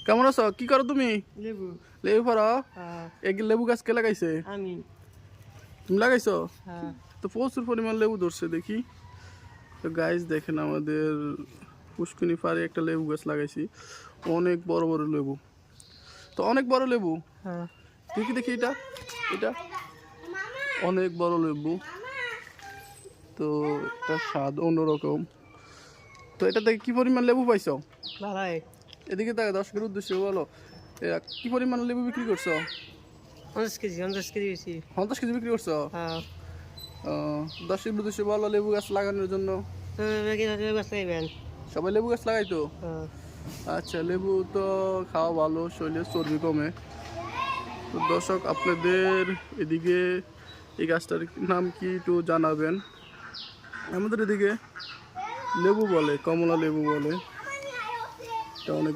কেমন আছো? কি করো তুমি? লেবু। লেবু পারো? হ্যাঁ। এই লেবু গাছ কে লাগাইছে? আমি। তুমি লাগাইছো? হ্যাঁ। তো প্রচুর পরিমাণ লেবু ধরছে দেখি। তো গাইস দেখেন আমাদের পুষ্কুনি পাড়ে একটা লেবু গাছ লাগাইছি। অনেক বড় বড় লেবু। তো অনেক বড় লেবু। হ্যাঁ। দেখি দেখি এটা এটা অনেক বড় লেবু। তো এটা স্বাদ অন্যরকম। তো এটা থেকে কি পরিমাণ লেবু পাইছো? ভালাই। এদিকে তাকে দর্শকের উদ্দেশ্যে বলো কি পরিমাণ লেবু বিক্রি করছো? 50 কেজি বেশি। 50 কেজি বিক্রি করছো? হ্যাঁ। দর্শকের উদ্দেশ্যে বলো লেবু গাছ লাগানোর জন্য। গাছ লাগাইবেন। সবাই লেবু গাছ লাগাইতো? হ্যাঁ। আচ্ছা, লেবু তো খাওয়া ভালো, শরীরে চর্বি কমে। তো দর্শক আপনাদের এদিকে এই গাছটার নাম কি একটু জানাবেন। আমাদের এদিকে লেবু বলে, কমলা লেবু বলে। এটা অনেক